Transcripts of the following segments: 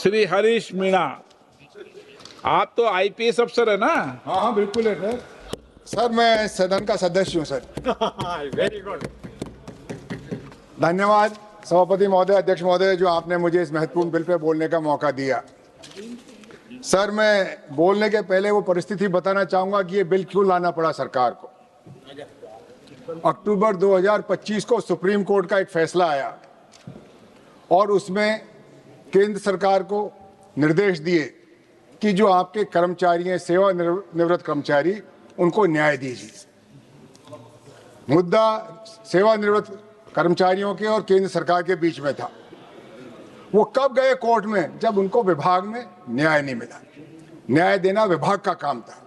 श्री हरीश मीणा, आप तो आईपीएस अफसर है ना? हाँ हाँ बिल्कुल है सर। सर मैं सदन का सदस्य हूँ सर। Very good. धन्यवाद सभापति महोदय, अध्यक्ष महोदय, जो आपने मुझे इस महत्वपूर्ण बिल पे बोलने का मौका दिया। सर मैं बोलने के पहले वो परिस्थिति बताना चाहूंगा कि ये बिल क्यों लाना पड़ा सरकार को। अक्टूबर 2025 को सुप्रीम कोर्ट का एक फैसला आया और उसमें केंद्र सरकार को निर्देश दिए कि जो आपके कर्मचारी हैं, सेवानिवृत्त कर्मचारी, उनको न्याय दीजिए। मुद्दा सेवानिवृत्त कर्मचारियों के और केंद्र सरकार के बीच में था। वो कब गए कोर्ट में? जब उनको विभाग में न्याय नहीं मिला। न्याय देना विभाग का काम था।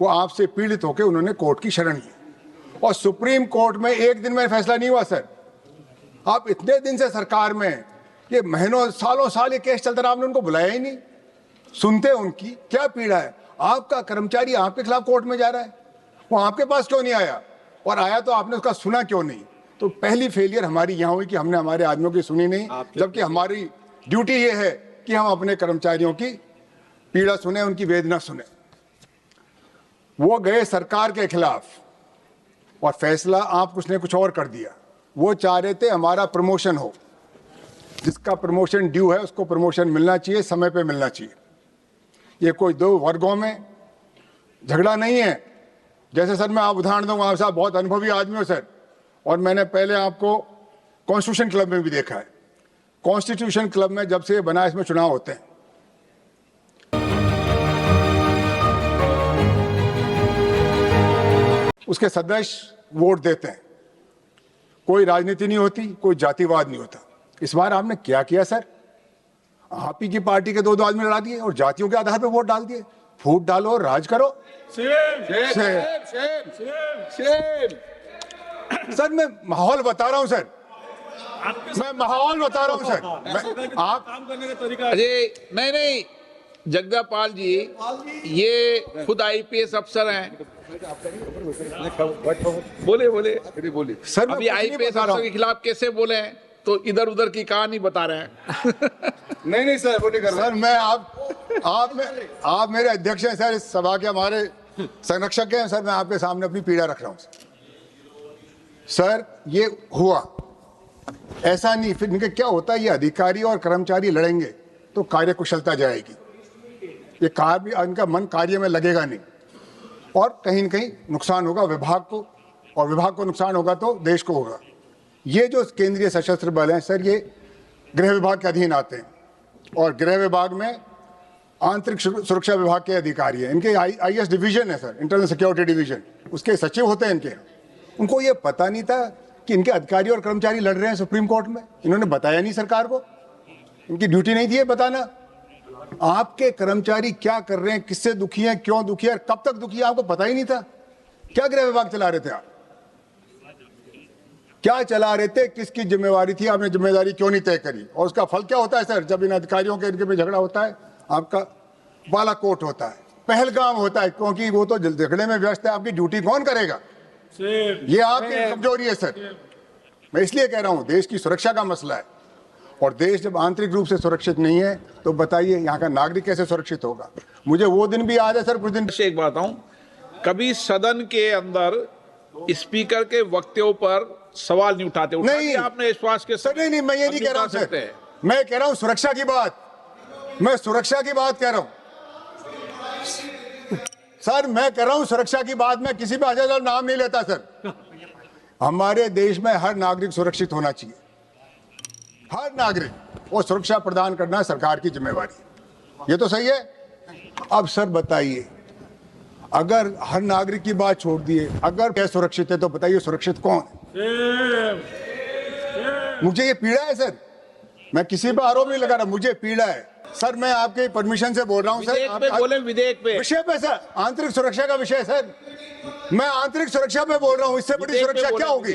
वो आपसे पीड़ित होकर उन्होंने कोर्ट की शरण ली और सुप्रीम कोर्ट में एक दिन में फैसला नहीं हुआ सर। आप इतने दिन से सरकार में, ये महीनों सालों साल ये केस चलता रहा, आपने उनको बुलाया ही नहीं। सुनते उनकी क्या पीड़ा है। आपका कर्मचारी आपके खिलाफ कोर्ट में जा रहा है, वो आपके पास क्यों नहीं आया? और आया तो आपने उसका सुना क्यों नहीं? तो पहली फेलियर हमारी यहाँ हुई कि हमने हमारे आदमियों की सुनी नहीं, जबकि हमारी ड्यूटी ये है कि हम अपने कर्मचारियों की पीड़ा सुने, उनकी वेदना सुने। वो गए सरकार के खिलाफ और फैसला आप कुछ ने कुछ और कर दिया। वो चाह रहे थे हमारा प्रमोशन हो, जिसका प्रमोशन ड्यू है उसको प्रमोशन मिलना चाहिए, समय पे मिलना चाहिए। ये कोई दो वर्गों में झगड़ा नहीं है। जैसे सर मैं आप उदाहरण दूंगा, आप साहब बहुत अनुभवी आदमी हो सर, और मैंने पहले आपको कॉन्स्टिट्यूशन क्लब में भी देखा है। कॉन्स्टिट्यूशन क्लब में जब से ये बना, इसमें चुनाव होते हैं। उसके सदस्य वोट देते हैं, कोई राजनीति नहीं होती, कोई जातिवाद नहीं होता। इस बार आपने क्या किया सर? आप ही की पार्टी के दो आदमी लड़ा दिए और जातियों के आधार पर वोट डाल दिए। फूट डालो और राज करो। सर मैं माहौल बता रहा हूं सर, मैं माहौल बता रहा हूं सर। आप काम करने का तरीका। अरे नहीं, जगदापाल जी, ये खुद आईपीएस अफसर हैं। बोले सर अभी आईपीएस अफसर के खिलाफ कैसे बोले हैं? तो इधर उधर की कहानी बता रहे हैं। नहीं सर, वो नहीं कर रहा सर। मैं आप मेरे अध्यक्ष हैं सर, इस सभा के हमारे संरक्षक हैं सर। मैं आपके सामने अपनी पीड़ा रख रहा हूं सर। ये हुआ ऐसा नहीं, फिर इनके क्या होता है, ये अधिकारी और कर्मचारी लड़ेंगे तो कार्यकुशलता जाएगी, ये कार्य, इनका मन कार्य में लगेगा नहीं और कहीं न कहीं नुकसान होगा विभाग को, और विभाग को नुकसान होगा तो देश को होगा। ये जो केंद्रीय सशस्त्र बल हैं सर, ये गृह विभाग के अधीन आते हैं और गृह विभाग में आंतरिक सुरक्षा विभाग के अधिकारी हैं। इनके आईएस डिवीजन है सर, इंटरनल सिक्योरिटी डिवीजन, उसके सचिव होते हैं इनके। उनको ये पता नहीं था कि इनके अधिकारी और कर्मचारी लड़ रहे हैं सुप्रीम कोर्ट में। इन्होंने बताया नहीं सरकार को, इनकी ड्यूटी नहीं थी है बताना। आपके कर्मचारी क्या कर रहे हैं, किससे दुखी हैं, क्यों दुखी है, कब तक दुखी है, आपको पता ही नहीं था। क्या गृह विभाग चला रहे थे आप? क्या चला रहे थे? किसकी जिम्मेवारी थी? आपने जिम्मेदारी क्यों नहीं तय करी? और उसका फल क्या होता है सर? जब इन अधिकारियों के इनके में झगड़ा होता है, आपका बालाकोट होता है, पहलगाम होता है, क्योंकि वो तो झगड़े में व्यस्त है। आपकी ड्यूटी कौन करेगा? ये आपकी कमजोरी है सर। मैं इसलिए कह रहा हूं, देश की सुरक्षा का मसला है, और देश जब आंतरिक रूप से सुरक्षित नहीं है तो बताइए यहाँ का नागरिक कैसे सुरक्षित होगा? मुझे वो दिन भी याद है सर, कुछ दिन से एक बात हूं, कभी सदन के अंदर स्पीकर के वक्तव्यों पर सवाल नहीं उठाते। नहीं आपने विश्वास के सर, नहीं मैं ये नहीं कह रहा हूं सर। मैं कह रहा हूं सुरक्षा की बात, मैं सुरक्षा की बात कह रहा हूं सर। मैं कर रहा हूं सुरक्षा की बात। मैं किसी भी अजय नाम नहीं लेता सर। हमारे देश में हर नागरिक सुरक्षित होना चाहिए, हर नागरिक, वो सुरक्षा प्रदान करना सरकार की जिम्मेवारी। ये तो सही है। अब सर बताइए, अगर हर नागरिक की बात छोड़ दिए, अगर क्या सुरक्षित है तो बताइए सुरक्षित कौन है? मुझे ये पीड़ा है सर, मैं किसी पर आरोप नहीं लगा रहा, मुझे पीड़ा है सर। मैं आपके परमिशन से बोल रहा हूं सर। बोले विधेयक पे, विषय पे सर, आंतरिक सुरक्षा का विषय सर। मैं आंतरिक सुरक्षा पे बोल रहा हूं, इससे बड़ी सुरक्षा क्या होगी?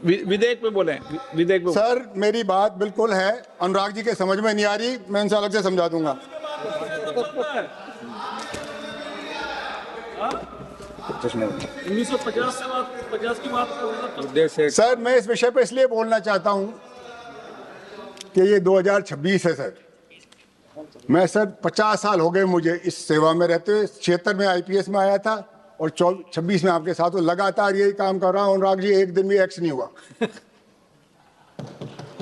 विधेयक पे बोले, विधेयक पे। सर मेरी बात बिल्कुल है, अनुराग जी के समझ में नहीं आ रही, मैं इनसे अलग से समझा दूंगा। 1950 से बात, 50 की बात सर मैं इस विषय पे इसलिए बोलना चाहता हूं कि ये 2026 है सर। मैं सर 50 साल हो गए मुझे इस सेवा में रहते हुए। 76 में आईपीएस में आया था और 26 में आपके साथ लगातार यही काम कर रहा हूं। अनुराग जी, एक दिन भी एक्स नहीं हुआ।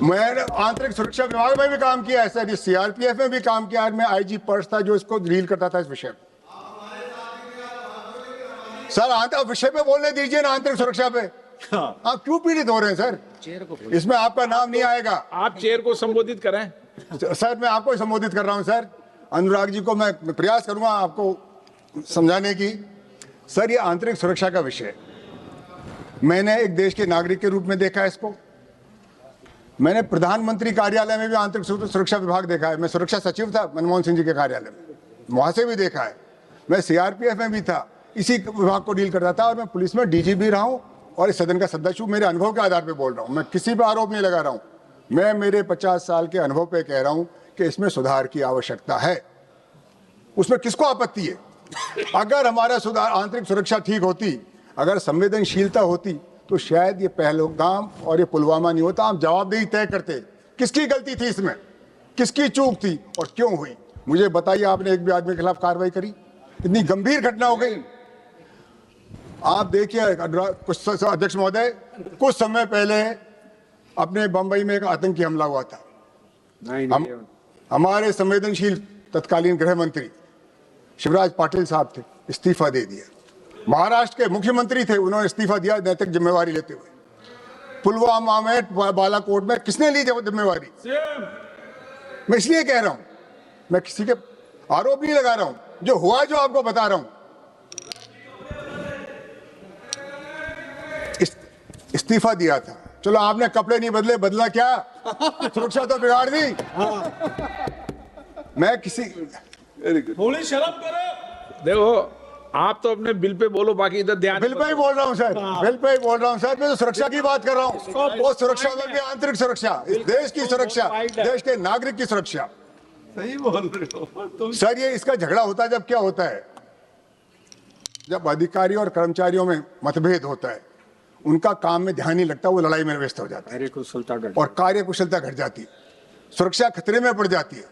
मैंने आंतरिक सुरक्षा विभाग में भी काम किया है सर, सीआरपीएफ में भी काम किया है। मैं आईजी पर्स था जो इसको डील करता था इस विषय में। सर आंतरिक विषय पे बोलने दीजिए ना, आंतरिक सुरक्षा पे। आप क्यों पीड़ित हो रहे हैं सर? इसमें आपका नाम नहीं आएगा। आप चेयर को संबोधित करें। सर मैं आपको संबोधित कर रहा हूं सर। अनुराग जी को मैं प्रयास करूंगा आपको समझाने की। सर ये आंतरिक सुरक्षा का विषय, मैंने एक देश के नागरिक के रूप में देखा है इसको। मैंने प्रधानमंत्री कार्यालय में भी आंतरिक सुरक्षा विभाग देखा है। मैं सुरक्षा सचिव था मनमोहन सिंह जी के कार्यालय में, वहां से भी देखा है। मैं सीआरपीएफ में भी था, इसी विभाग को डील करता था। और मैं पुलिस में डीजी भी रहा हूं और इस सदन का सदस्य हूं। मेरे अनुभव के आधार पर बोल रहा हूं, मैं किसी पर आरोप नहीं लगा रहा हूं। मैं मेरे 50 साल के अनुभव पे कह रहा हूं कि इसमें सुधार की आवश्यकता है। उसमें किसको आपत्ति है? अगर हमारा सुधार, आंतरिक सुरक्षा ठीक होती, अगर संवेदनशीलता होती, तो शायद ये पहलगाम और ये पुलवामा नहीं होता। हम जवाबदेही तय करते किसकी गलती थी इसमें, किसकी चूक थी और क्यों हुई। मुझे बताइए, आपने एक भी आदमी के खिलाफ कार्रवाई करी? इतनी गंभीर घटना हो गई। आप देखिए अध्यक्ष महोदय, कुछ समय पहले अपने बंबई में एक आतंकी हमला हुआ था। हमारे संवेदनशील तत्कालीन गृह मंत्री शिवराज पाटिल साहब थे, इस्तीफा दे दिया। महाराष्ट्र के मुख्यमंत्री थे, उन्होंने इस्तीफा दिया नैतिक जिम्मेवारी लेते हुए। पुलवामा में, बालाकोट में किसने ली जिम्मेवारी? मैं इसलिए कह रहा हूं, मैं किसी के आरोप नहीं लगा रहा हूं, जो हुआ जो आपको बता रहा हूं। इस्तीफा दिया था, चलो आपने कपड़े नहीं बदले, बदला क्या? सुरक्षा तो बिगाड़ दी। मैं किसी, थोड़ी शर्म करो। देखो, आप तो अपने बिल पे बोलो, बाकी इधर ध्यान। बिल पे ही बोल रहा हूं सर, बिल पे ही बोल रहा हूं सर। मैं तो सुरक्षा की बात कर रहा हूं। वो सुरक्षा में भी आंतरिक सुरक्षा, इस देश की सुरक्षा, देश के नागरिक की सुरक्षा। सही बोल रहे हो तुम। सर ये इसका झगड़ा होता है जब क्या होता है, जब अधिकारी और कर्मचारियों में मतभेद होता है, उनका काम में ध्यान नहीं लगता, वो लड़ाई में व्यस्त हो जाता है और कार्यकुशलता घट जाती है, सुरक्षा खतरे में पड़ जाती है।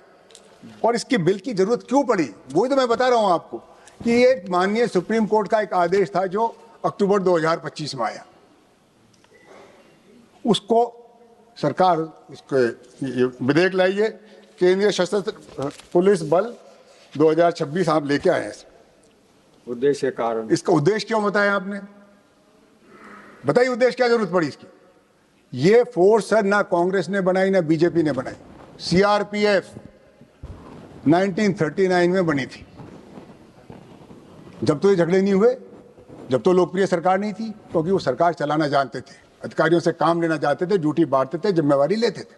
और इसकी बिल की जरूरत क्यों पड़ी, वही तो मैं बता रहा हूं आपको कि ये माननीय सुप्रीम कोर्ट का एक आदेश था जो अक्टूबर 2025 में आया। उसको सरकार, इसको विधेयक लाइए, केंद्रीय सशस्त्र पुलिस बल 2026 आप लेके आए हैं। उद्देश्य कारण, इसका उद्देश्य क्यों बताया आपने? बताइए उद्देश्य क्या जरूरत पड़ी इसकी? ये फोर्स सर ना कांग्रेस ने बनाई ना बीजेपी ने बनाई। सीआरपीएफ 1939 में बनी थी, जब तो ये झगड़े नहीं हुए, जब तो लोकप्रिय सरकार नहीं थी, क्योंकि वो सरकार चलाना जानते थे, अधिकारियों से काम लेना चाहते थे, ड्यूटी बांटते थे, जिम्मेवारी लेते थे।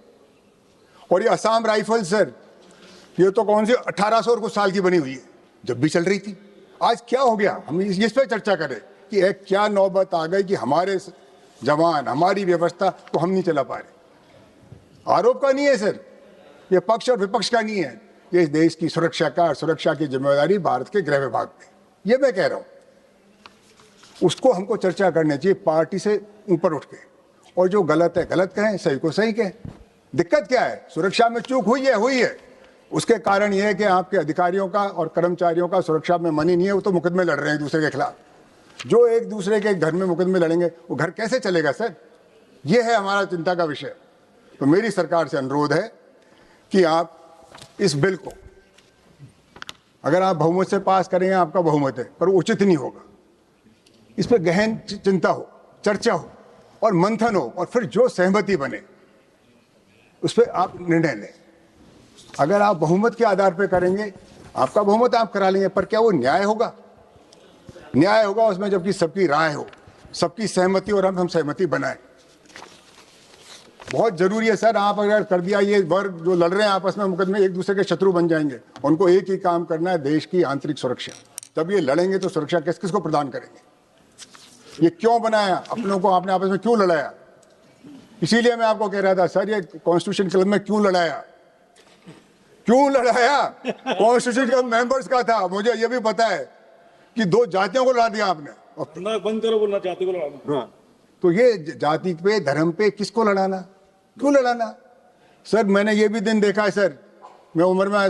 और ये असम राइफल सर, ये तो कौन सी 1800 और कुछ साल की बनी हुई है, जब भी चल रही थी। आज क्या हो गया, हम इस पर चर्चा करें कि एक क्या नौबत आ गई कि हमारे जवान, हमारी व्यवस्था को हम नहीं चला पा रहे। आरोप का नहीं है सर, ये पक्ष और विपक्ष का नहीं है, ये देश की सुरक्षा का और सुरक्षा की जिम्मेदारी भारत के गृह विभाग पे, ये मैं कह रहा हूं। उसको हमको चर्चा करनी चाहिए पार्टी से ऊपर उठ के, और जो गलत है गलत कहें, सही को सही कहें। दिक्कत क्या है? सुरक्षा में चूक हुई है। उसके कारण यह है कि आपके अधिकारियों का और कर्मचारियों का सुरक्षा में मन ही नहीं है, वो तो मुकदमे लड़ रहे हैं एक दूसरे के खिलाफ। जो एक दूसरे के घर में मुकदमे लड़ेंगे, वो घर कैसे चलेगा सर? ये है हमारा चिंता का विषय। तो मेरी सरकार से अनुरोध है कि आप इस बिल को, अगर आप बहुमत से पास करेंगे, आपका बहुमत है, पर उचित नहीं होगा। इस पर गहन चिंता हो, चर्चा हो और मंथन हो, और फिर जो सहमति बने उस पर आप निर्णय लें। अगर आप बहुमत के आधार पर करेंगे, आपका बहुमत आप करा लेंगे, पर क्या वो न्याय होगा? न्याय होगा उसमें जबकि सबकी राय हो, सबकी सहमति, और हम सहमति बनाए। बहुत जरूरी है सर। आप अगर कर दिया, ये वर्ग जो लड़ रहे हैं आपस में मुकदमे, एक दूसरे के शत्रु बन जाएंगे। उनको एक ही काम करना है, देश की आंतरिक सुरक्षा। जब ये लड़ेंगे तो सुरक्षा किस किस को प्रदान करेंगे? ये क्यों बनाया? अपनों को आपने आपस में क्यों लड़ाया? इसीलिए मैं आपको कह रहा था सर, ये कॉन्स्टिट्यूशन क्लब में क्यों लड़ाया? कॉन्स्टिट्यूशन क्लब मेंबर्स का था। मुझे ये भी पता है कि दो जातियों को लड़ा दिया आपने। ना बंद करो बोलना, जाति को लड़ाना। हाँ, तो ये जाति पे, धर्म पे किसको लड़ाना? क्यों लड़ाना? सर मैंने ये भी दिन देखा है सर, मैं उम्र में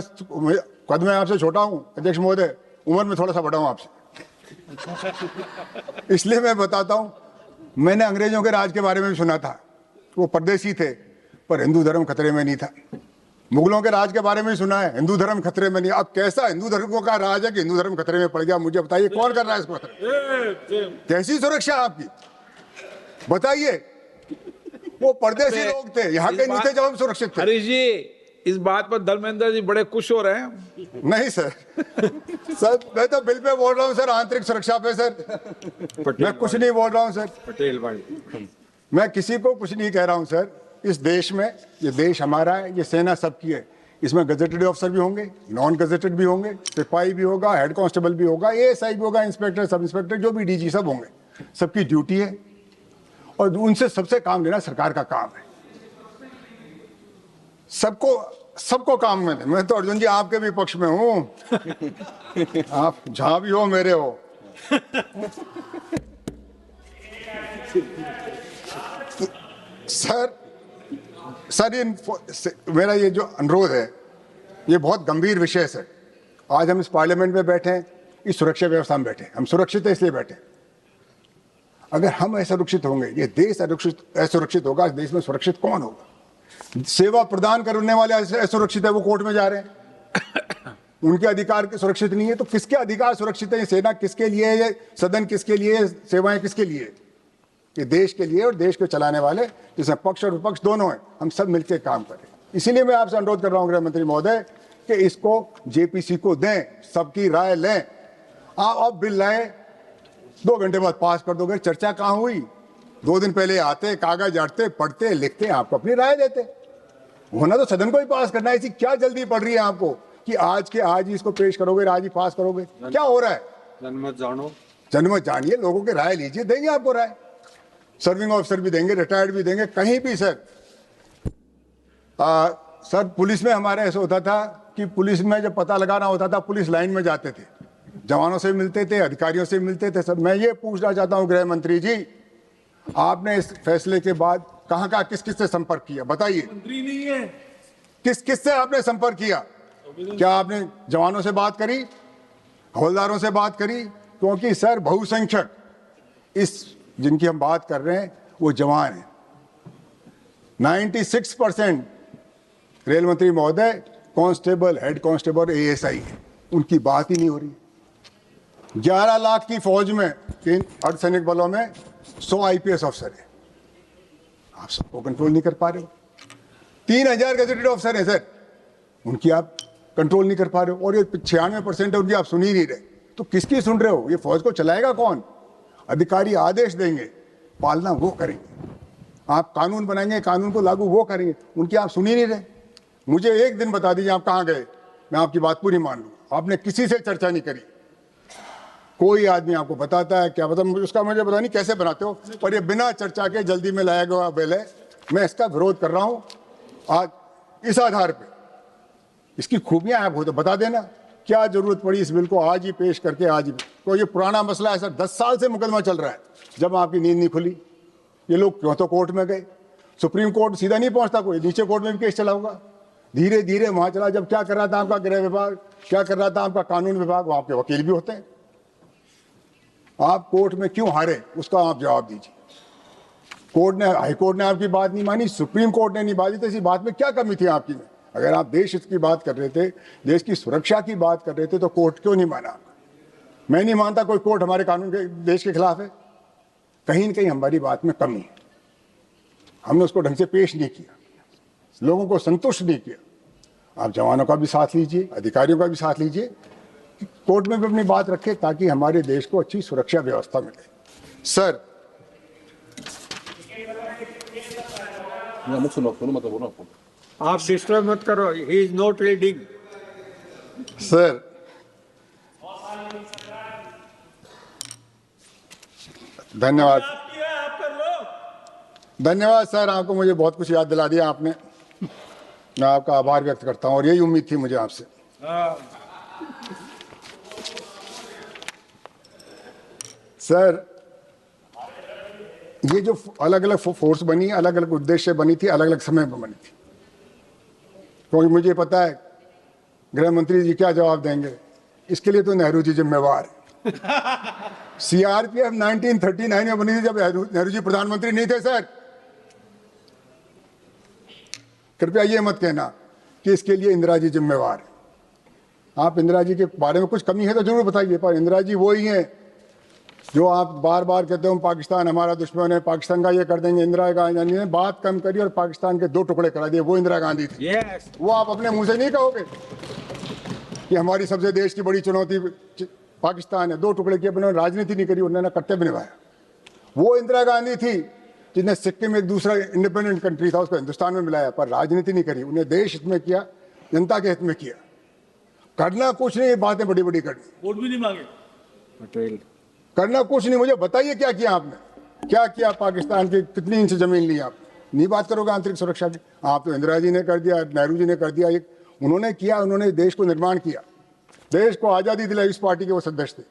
कद में आपसे छोटा हूं अध्यक्ष महोदय, उम्र में थोड़ा सा बड़ा हूं आपसे, इसलिए मैं बताता हूं। मैंने अंग्रेजों के राज के बारे में भी सुना था, वो परदेसी थे पर हिंदू धर्म खतरे में नहीं था। मुगलों के राज के बारे में भी सुना है, हिंदू धर्म खतरे में नहीं। अब कैसा हिंदू धर्म का राज है कि हिंदू धर्म खतरे में पड़ गया? मुझे बताइए कौन कर रहा है इसको खतरे? कैसी सुरक्षा आपकी बताइए? वो परदेसी लोग थे, यहाँ के नहीं थे जब हम सुरक्षित थे। हरीश जी, इस बात पर धर्मेंद्र जी बड़े खुश हो रहे हैं। नहीं सर, सर मैं तो बिल पे बोल रहा हूँ सर, आंतरिक सुरक्षा पे सर, मैं कुछ नहीं बोल रहा हूँ सर। पटेल भाई, मैं किसी को कुछ नहीं कह रहा हूँ सर। इस देश में, ये देश हमारा है, ये सेना सबकी है, इसमें गजेटेड ऑफिसर भी होंगे, नॉन गजेटेड भी होंगे, सिपाही भी होगा, हेड कांस्टेबल भी होगा, एएसआई भी होगा, इंस्पेक्टर, सब इंस्पेक्टर, जो भी डीजी सब होंगे, सबकी ड्यूटी है और उनसे सबसे काम लेना सरकार का काम है। सबको काम में, मैं तो अर्जुन जी आपके भी पक्ष में हूं, आप जहां भी हो मेरे हो। सर मेरा ये जो अनुरोध है ये बहुत गंभीर विषय है। आज हम इस पार्लियामेंट में बैठे हैं, इस सुरक्षा व्यवस्था में बैठे हैं, हम सुरक्षित है इसलिए बैठे हैं। अगर हम असुरक्षित होंगे, ये देश असुरक्षित होगा, इस देश में सुरक्षित कौन होगा? सेवा प्रदान करने वाले असुरक्षित है, वो कोर्ट में जा रहे हैं, उनके अधिकार सुरक्षित नहीं है, तो किसके अधिकार सुरक्षित है? ये सेना किसके लिए है? ये सदन किसके लिए है? सेवाएं किसके लिए? ये देश के लिए, और देश को चलाने वाले जिसमें पक्ष और विपक्ष दोनों हैं, हम सब मिलकर काम करें। इसीलिए मैं आपसे अनुरोध कर रहा हूं गृह मंत्री महोदय कि इसको जेपीसी को दें, सबकी राय लें। आप बिल लाए, 2 घंटे बाद पास कर दोगे, चर्चा कहां हुई? 2 दिन पहले आते, कागज आटते, पढ़ते, लिखते, आपको अपनी राय देते। होना तो सदन को ही पास करना है, इसी क्या जल्दी पड़ रही है आपको कि आज के आज ही इसको पेश करोगे, आज ही पास करोगे? क्या हो रहा है? जनमत जानो, जनमत जानिए, लोगों की राय लीजिए, देंगे आपको राय। सर्विंग ऑफिसर भी देंगे, रिटायर्ड भी देंगे, कहीं भी सर। सर पुलिस में हमारे ऐसा होता था कि पुलिस में जब पता लगाना होता था, पुलिस लाइन में जाते थे, जवानों से मिलते थे, अधिकारियों से मिलते थे। सर मैं ये पूछना चाहता हूं गृह मंत्री जी, आपने इस फैसले के बाद कहां किस से संपर्क किया? बताइए। मंत्री नहीं है, किस से आपने संपर्क किया? क्या आपने जवानों से बात करी, हवलदारों से बात करी? क्योंकि सर बहुसंख्यक इस जिनकी हम बात कर रहे हैं वो जवान हैं। 96% रेल मंत्री महोदय कांस्टेबल, हेड कांस्टेबल, एएसआई है, उनकी बात ही नहीं हो रही। 11 लाख की फौज में, अर्धसैनिक बलों में 100 आईपीएस अफसर है, आप सबको कंट्रोल नहीं कर पा रहे हो। 3000 गजेटेड अफसर है सर, उनकी आप कंट्रोल नहीं कर पा रहे हो। और ये 96% है उनकी आप सुन ही नहीं रहे, तो किसकी सुन रहे हो? ये फौज को चलाएगा कौन? अधिकारी आदेश देंगे, पालना वो करेंगे। आप कानून बनाएंगे, कानून को लागू वो करेंगे, उनकी आप सुन ही नहीं रहे। मुझे एक दिन बता दीजिए आप कहाँ गए, मैं आपकी बात पूरी मान लूँ। आपने किसी से चर्चा नहीं करी, कोई आदमी आपको बताता है क्या? उसका मुझे पता नहीं कैसे बनाते हो, पर ये बिना चर्चा के जल्दी में लाया गया बिल है। मैं इसका विरोध कर रहा हूँ आज इस आधार पे। इसकी खूबियां आप हो तो बता देना, क्या जरूरत पड़ी इस बिल को आज ही पेश करके? आज ही तो ये पुराना मसला है सर, 10 साल से मुकदमा चल रहा है, जब आपकी नींद नहीं खुली। ये लोग क्यों तो कोर्ट में गए, सुप्रीम कोर्ट सीधा नहीं पहुंचता, कोई नीचे कोर्ट में भी केस चला होगा, धीरे धीरे वहां चला। जब क्या कर रहा था आपका गृह विभाग, क्या कर रहा था आपका कानून विभाग, वहां के वकील भी होते हैं। आप कोर्ट में क्यों हारे, उसका आप जवाब दीजिए। कोर्ट ने, हाई कोर्ट ने आपकी बात नहीं मानी, सुप्रीम कोर्ट ने नहीं मानी, तो इसी बात में क्या कमी थी आपकी में? अगर आप देश हित की बात कर रहे थे, देश की सुरक्षा की बात कर रहे थे, तो कोर्ट क्यों नहीं माना? मैं नहीं मानता कोई कोर्ट हमारे कानून के, देश के खिलाफ है। कहीं न कहीं हमारी बात में कमी है, हमने उसको ढंग से पेश नहीं किया, लोगों को संतुष्ट नहीं किया। आप जवानों का भी साथ लीजिए, अधिकारियों का भी साथ लीजिए, कोर्ट में भी अपनी बात रखें, ताकि हमारे देश को अच्छी सुरक्षा व्यवस्था मिले। सर आप डिस्टर्ब मत करो, he is not reading. Sir धन्यवाद, आप कर लो। धन्यवाद सर, आपको मुझे बहुत कुछ याद दिला दिया आपने, मैं आपका आभार व्यक्त करता हूं, और यही उम्मीद थी मुझे आपसे। सर ये जो अलग अलग फोर्स बनी, अलग अलग उद्देश्य बनी थी, अलग अलग समय पर बनी थी। क्योंकि मुझे पता है गृह मंत्री जी क्या जवाब देंगे। इसके लिए तो नेहरू जी जिम्मेवार है। सीआरपीएफ 1939 में बनी थी जब नेहरू जी प्रधानमंत्री नहीं थे सर। कृपया ये मत कहना कि इसके लिए इंदिरा जी जिम्मेवार है। आप इंदिरा जी के बारे में कुछ कमी है तो जरूर बताइए, पर इंदिरा जी वो ही हैं जो आप बार बार कहते हो पाकिस्तान हमारा दुश्मन है, पाकिस्तान का ये कर देंगे। इंदिरा गांधी ने बात कम करी और पाकिस्तान के 2 टुकड़े करा दिए, वो इंदिरा गांधी थी। Yes. वो आप अपने मुंह से नहीं कहोगे कि हमारी सबसे देश की बड़ी चुनौती पाकिस्तान है। 2 टुकड़े किए, उन्होंने राजनीति नहीं करी, उन्होंने कर्तव्य निभाया। वो इंदिरा गांधी थी जिसने सिक्किम एक दूसरा इंडिपेंडेंट कंट्री था उसको हिंदुस्तान में मिलाया, पर राजनीति नहीं करी। उन्हें देश हित में किया, जनता के हित में किया। करना कुछ नहीं, बातें बड़ी बड़ी करनी। वोट भी नहीं मांगे। पटेल करना कुछ नहीं। मुझे बताइए क्या किया आपने, क्या किया? पाकिस्तान की कितनी इंच जमीन ली आप? नहीं बात करोगे आंतरिक सुरक्षा की। आप तो इंदिरा जी ने कर दिया, नेहरू जी ने कर दिया, एक उन्होंने किया। उन्होंने देश को निर्माण किया, देश को आज़ादी दिलाई। इस पार्टी के वो सदस्य थे,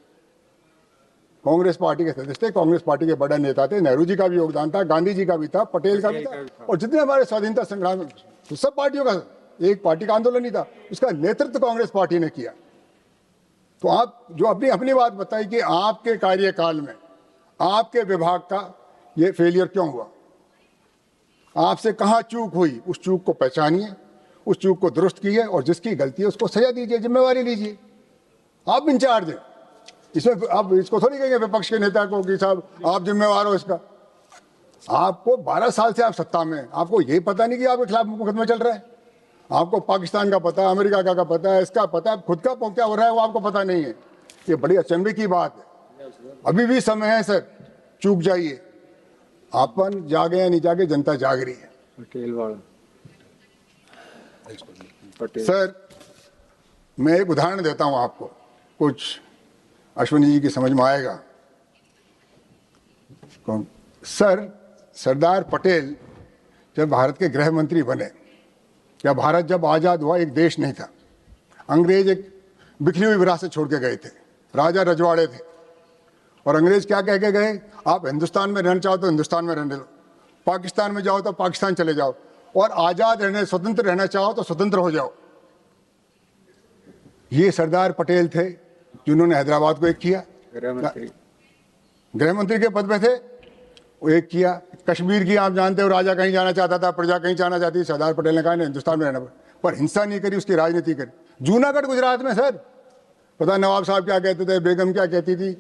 कांग्रेस पार्टी के सदस्य थे, कांग्रेस पार्टी के बड़े नेता थे। नेहरू जी का भी योगदान था, गांधी जी का भी था, पटेल का भी था, और जितने हमारे स्वाधीनता संग्राम में तो सब पार्टियों का, एक पार्टी का आंदोलन ही था, उसका नेतृत्व कांग्रेस पार्टी ने किया। तो आप जो अपनी बात बताइए कि आपके कार्यकाल में आपके विभाग का ये फेलियर क्यों हुआ, आपसे कहाँ चूक हुई? उस चूक को पहचानिए, उस चूक को दुरुस्त कीजिए, और जिसकी गलती है उसको सजा दीजिए, जिम्मेवारी लीजिए। आप इंचार्ज हैं इसमें। आप इसको थोड़ी कहेंगे विपक्ष के नेता को कि साहब आप जिम्मेवार हो इसका। आपको 12 साल से आप सत्ता में हैं, आपको ये पता नहीं कि आपके खिलाफ मुकदमा चल रहा है? आपको पाकिस्तान का पता है, अमेरिका का पता है, इसका पता है, खुद का क्या हो रहा है वो आपको पता नहीं है। ये बड़ी अचंभे की बात है। अभी भी समय है सर, चूक जाइए। अपन जागे या नहीं जागे, जनता जाग रही है। पटेल वाला पटेल सर मैं एक उदाहरण देता हूं आपको, कुछ अश्विनी जी की समझ में आएगा। कौन? सर सरदार पटेल जब भारत के गृह मंत्री बने, या भारत जब आज़ाद हुआ, एक देश नहीं था। अंग्रेज एक बिखरी हुई विरासत छोड़ के गए थे, राजा रजवाड़े थे। और अंग्रेज क्या कह के गए? आप हिंदुस्तान में रहना चाहो तो हिंदुस्तान में रहने लो, पाकिस्तान में जाओ तो पाकिस्तान चले जाओ, और आज़ाद रहने, स्वतंत्र रहना चाहो तो स्वतंत्र हो जाओ। ये सरदार पटेल थे जिन्होंने हैदराबाद को एक किया, गृह मंत्री के पद पे थे, वो एक किया। कश्मीर की आप जानते हो, राजा कहीं जाना चाहता था, प्रजा कहीं जाना चाहती थी, सरदार पटेल ने कहा नहीं हिंदुस्तान में रहना, पर हिंसा नहीं करी, उसकी राजनीति करी। जूनागढ़ गुजरात में सर, पता नवाब साहब क्या कहते थे, बेगम क्या कहती थी,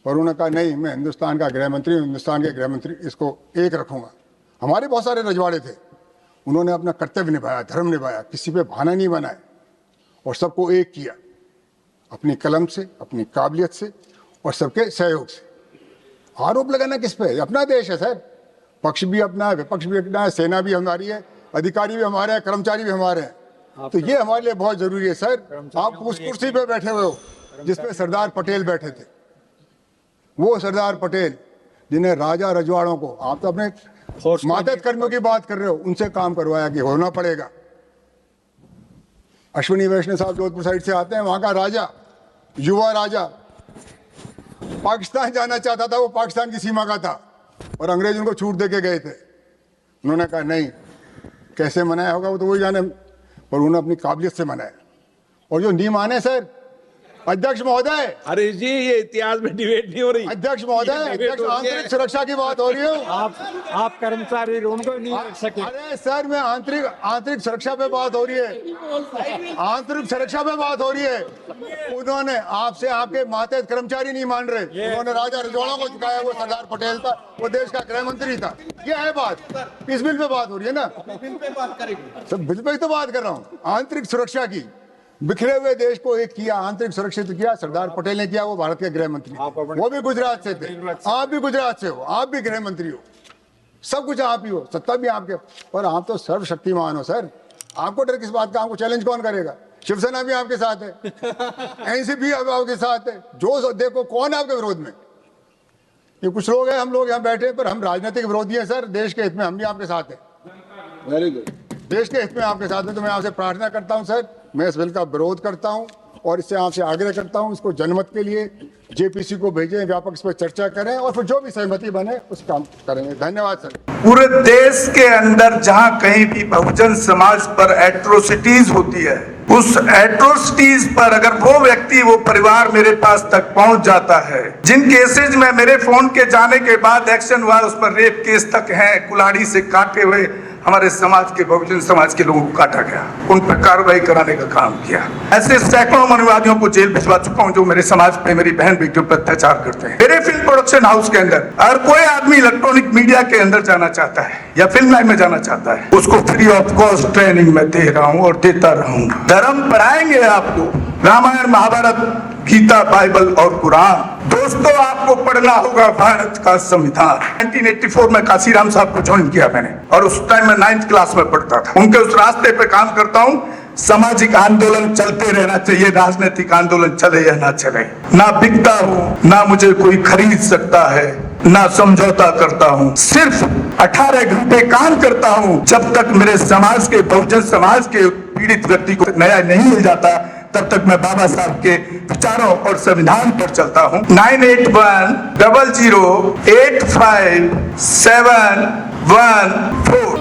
पर उन्होंने कहा नहीं मैं हिंदुस्तान का गृह मंत्री हूँ, हिंदुस्तान के गृह मंत्री, इसको एक रखूंगा। हमारे बहुत सारे रजवाड़े थे, उन्होंने अपना कर्तव्य निभाया, धर्म निभाया, किसी पे बहाना नहीं बनाया, और सबको एक किया, अपनी कलम से, अपनी काबिलियत से, और सबके सहयोग से। आरोप लगाना किस पे? अपना देश है सर, पक्ष भी अपना है, विपक्ष भी अपना है, सेना भी हमारी है, अधिकारी भी हमारे हैं, कर्मचारी भी हमारे हैं। तो ये हमारे लिए बहुत जरूरी है सर। आप उस कुर्सी पे बैठे हुए हो जिसपे सरदार पटेल बैठे थे, वो सरदार पटेल जिन्हें राजा रजवाड़ों को, आप तो अपने मातहत कर्मियों की बात कर रहे हो, उनसे काम करवाया कि होना पड़ेगा। अश्विनी वैष्णव साहब जोधपुर साइड से आते हैं, वहां का राजा, युवा राजा, पाकिस्तान जाना चाहता था, वो पाकिस्तान की सीमा का था, और अंग्रेज उनको छूट दे के गए थे। उन्होंने कहा नहीं, कैसे मनाया होगा वो तो वही जाने, पर उन्होंने अपनी काबिलियत से मनाया। और जो नहीं माने सर, अध्यक्ष महोदय, अरे जी ये इतिहास में डिबेट नहीं हो रही। अध्यक्ष महोदय, अध्यक्ष आंतरिक सुरक्षा की बात हो रही है। आप कर्मचारी उनको नहीं रख सके। अरे सर मैं आंतरिक सुरक्षा पे बात हो रही है, आंतरिक सुरक्षा पे बात हो रही है। उन्होंने आपसे, आपके मातहत कर्मचारी नहीं मान रहे, उन्होंने राजा रजवाड़ों को चुकाया, वो सरदार पटेल था, वो देश का गृह मंत्री था। ये है बात, इस बिल पे बात हो रही है ना, बिल पे बात करेंगे। सब बिल पे ही तो बात कर रहा हूँ। आंतरिक सुरक्षा की, बिखरे हुए देश को एक किया, आंतरिक सुरक्षित किया, सरदार पटेल ने किया, वो भारत के गृह मंत्री, वो भी गुजरात से थे, आप भी गुजरात से हो, आप भी गृह मंत्री हो, सब कुछ आप ही हो, सत्ता भी आपके, पर आप तो सर्वशक्तिमान हो सर। आपको डर किस बात का? आपको चैलेंज कौन करेगा? शिवसेना भी आपके साथ है, एनसीपी अब आपके साथ है, जो देखो कौन है आपके विरोध में? ये कुछ लोग हैं, हम लोग यहाँ बैठे, पर हम राजनीतिक विरोधी हैं सर, देश के हित में हम भी आपके साथ हैं। वेरी गुड, देश के हित में आपके साथ हैं। तो मैं आपसे प्रार्थना करता हूँ सर, मैं इस बिल का विरोध करता हूँ, और इससे आपसे आग्रह करता हूं, इसको जनमत के लिए जेपीसी को भेजें, व्यापक इस पर चर्चा करें और फिर जो भी सहमति बने उस काम करेंगे। धन्यवाद सर। पूरे देश के अंदर जहां कहीं भी बहुजन समाज पर एट्रोसिटीज होती है, उस एट्रोसिटीज पर अगर वो व्यक्ति, वो परिवार मेरे पास तक पहुंच जाता है, जिन केसेज में मेरे फोन के जाने के बाद एक्शन हुआ, उस पर रेप केस तक है, कुल्हाड़ी से काटे हुए हमारे समाज के, बहुजन समाज के लोगों को काटा गया, उन पर कार्रवाई कराने का काम किया। ऐसे सैकड़ों मनुवादियों को जेल भिजवा चुका हूं जो मेरे समाज पे, मेरी बहन बेटियों पर अत्याचार करते हैं। मेरे फिल्म प्रोडक्शन हाउस के अंदर अगर कोई आदमी इलेक्ट्रॉनिक मीडिया के अंदर जाना चाहता है या फिल्म लाइन में जाना चाहता है, उसको फ्री ऑफ कॉस्ट ट्रेनिंग में दे रहा हूं और देता रहूंगा। धर्म पढ़ाएंगे आपको, रामायण, महाभारत, गीता, बाइबल और कुरान। दोस्तों, आपको पढ़ना होगा भारत का संविधान। 1984 में काशीराम साहब को ज्वाइन किया मैंने, और उस टाइम मैं 9th क्लास में पढ़ता था। उनके उस रास्ते पे काम करता हूँ। सामाजिक आंदोलन चलते रहना चाहिए, राजनीतिक आंदोलन चले या ना चले। ना बिकता हूँ, ना मुझे कोई खरीद सकता है, ना समझौता करता हूँ। सिर्फ 18 घंटे काम करता हूँ। जब तक मेरे समाज के, बहुजन समाज के पीड़ित व्यक्ति को न्याय नहीं मिल जाता, तब तक मैं बाबा साहब के विचारों और संविधान पर चलता हूँ। 9810085714।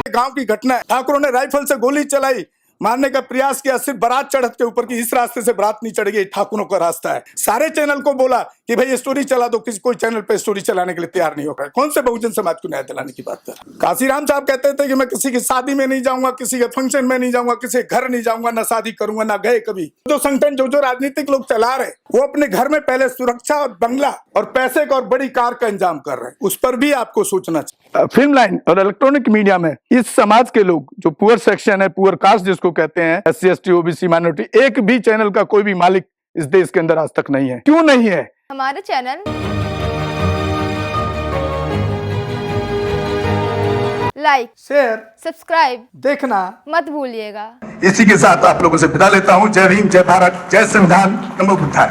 गांव की घटना है, ठाकुरों ने राइफल से गोली चलाई, मारने का प्रयास किया, सिर्फ बारात चढ़त के ऊपर की, इस रास्ते से बारात नहीं चढ़ गई, ठाकुरों का रास्ता है। सारे चैनल को बोला कि भाई स्टोरी चला दो, किसी कोई चैनल पे स्टोरी चलाने के लिए तैयार नहीं हो रहा है। कौन से बहुजन समाज को न्याय दिलाने की बात कर? काशीराम साहब कहते थे कि मैं किसी की शादी में नहीं जाऊंगा, किसी के फंक्शन में नहीं जाऊंगा, किसी के घर नहीं जाऊंगा, ना शादी करूंगा, ना गए कभी। जो संगठन, जो राजनीतिक लोग चला रहे, वो अपने घर में पहले सुरक्षा और बंगला और पैसे का और बड़ी कार का इंतजाम कर रहे हैं। उस पर भी आपको सोचना चाहिए। फिल्म लाइन और इलेक्ट्रॉनिक मीडिया में इस समाज के लोग, जो पुअर सेक्शन है, पुअर कास्ट जिसको कहते हैं, SC ST OBC माइनॉरिटी, एक भी चैनल का कोई भी मालिक इस देश के अंदर आज तक नहीं है। क्यों नहीं है? हमारे चैनल लाइक, शेयर, सब्सक्राइब देखना मत भूलिएगा। इसी के साथ आप लोगों से विदा लेता हूं। जय भीम, जय भारत, जय संविधान, नमो बुद्धाय।